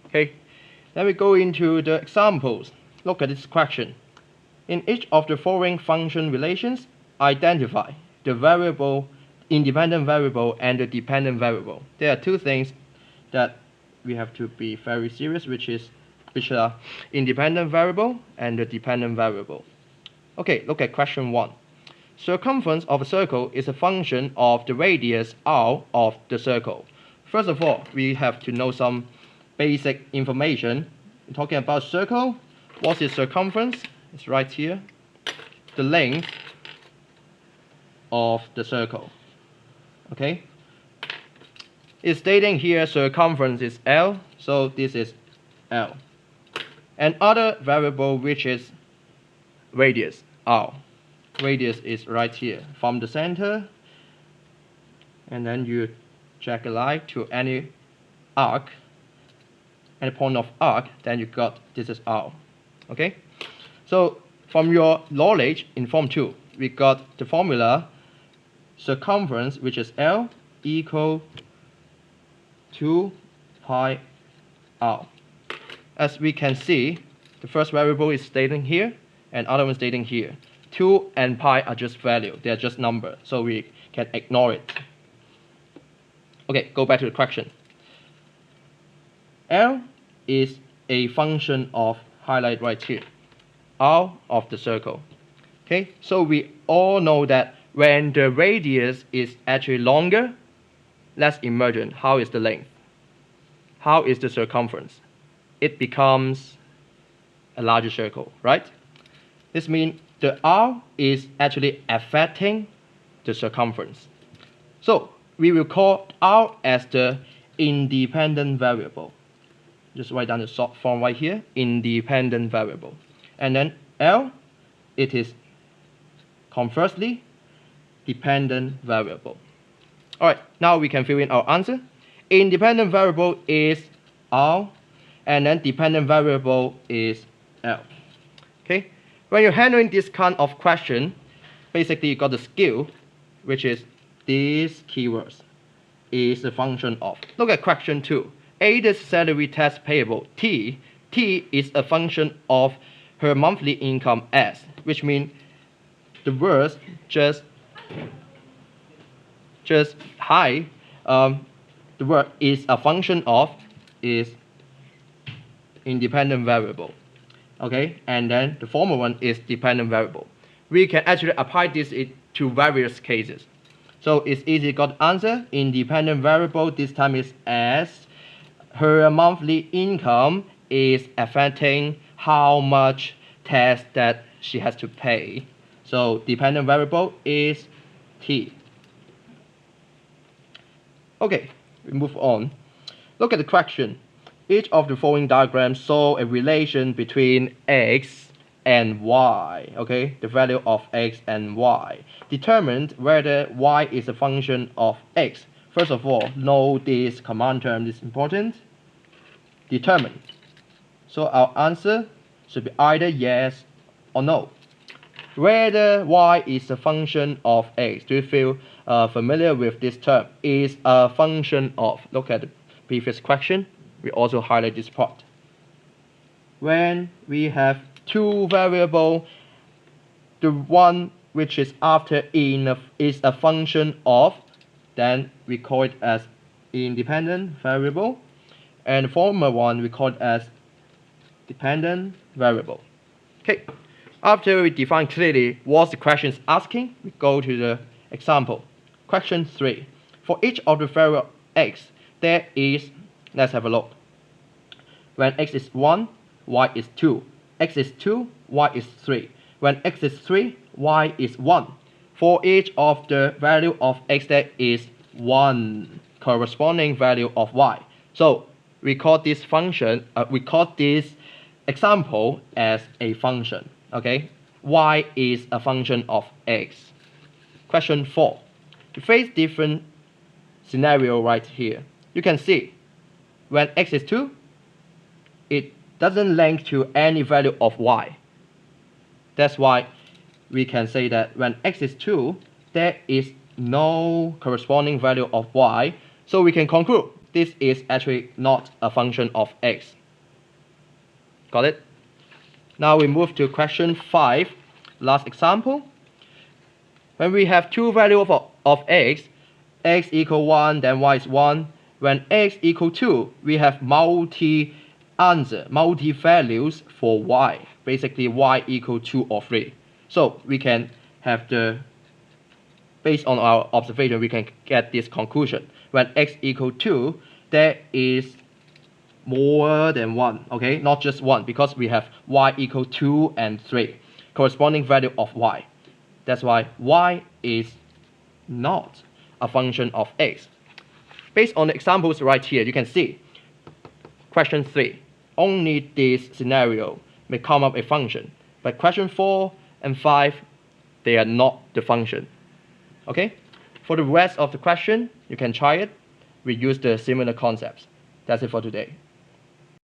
Okay, then we go into the examples. Look at this question. In each of the following function relations, identify the variable, independent variable, and the dependent variable. There are two things that we have to be very serious, which are independent variable and the dependent variable. Okay, look at question 1. Circumference of a circle is a function of the radius r of the circle. First of all, we have to know some basic information. We're talking about circle. What's its circumference? It's right here. The length of the circle. Okay? It's stating here circumference is L, so this is L. And other variable which is radius, R. Radius is right here from the center, and then you drag a line to any arc, any point of arc, then you got this is R. Okay? So from your knowledge in Form 2, we got the formula circumference, which is L, equal 2 pi R. As we can see, the first variable is stating here, and other one stating here. 2 and pi are just value, they are just number, so we can ignore it. Okay, go back to the question. L is a function of, highlight right here, R of the circle. Okay, so we all know that when the radius is actually longer, let's imagine how is the length? How is the circumference? It becomes a larger circle, right? This means the R is actually affecting the circumference. So we will call R as the independent variable. Just write down the short form right here, independent variable. And then L, it is conversely dependent variable. All right, now we can fill in our answer. Independent variable is R, and then dependent variable is L. Okay, when you're handling this kind of question, basically you got the skill, which is these keywords is a function of. Look at question 2. Ada's salary tax payable T. T is a function of her monthly income S, which means the words just high. The word is a function of is independent variable. Okay, and then the former one is dependent variable. We can actually apply this to various cases. So it's easy got answer. Independent variable this time is S. Her monthly income is affecting how much tax that she has to pay. So dependent variable is T. Okay, we move on. Look at the question. Each of the following diagrams show a relation between x and y. Okay, the value of x and y. Determine whether y is a function of x. First of all, know this command term is important. Determine. So our answer should be either yes or no. Whether y is a function of x. Do you feel familiar with this term? Is a function of. Look at the previous question. We also highlight this part. When we have two variables, the one which is after in is a function of, then we call it as independent variable, and the former one we call it as dependent variable. Okay, after we define clearly what the question is asking, we go to the example. Question 3. For each of the variable x, there is, let's have a look. When x is 1, y is 2. X is 2, y is 3. When x is 3, y is 1. For each of the value of x, there is 1 corresponding value of y. So we call this function, we call this example as a function. Okay, y is a function of x. Question 4. We face different scenario right here. You can see when x is 2, it doesn't link to any value of y. That's why we can say that when x is 2, there is no corresponding value of y. So we can conclude this is actually not a function of x. Got it? Now we move to question 5, last example. When we have two values of x equal 1, then y is 1. When x equal 2, we have multi-answer, multi-values for y. Basically, y equal 2 or 3. So we can have based on our observation, we can get this conclusion. When x equal 2, there is more than 1, okay? Not just 1, because we have y equal 2 and 3, corresponding value of y. That's why y is not a function of x. Based on the examples right here, you can see question 3, only this scenario may come up a function, but question 4 and 5, they are not the function. Okay? For the rest of the question, you can try it. We use the similar concepts. That's it for today.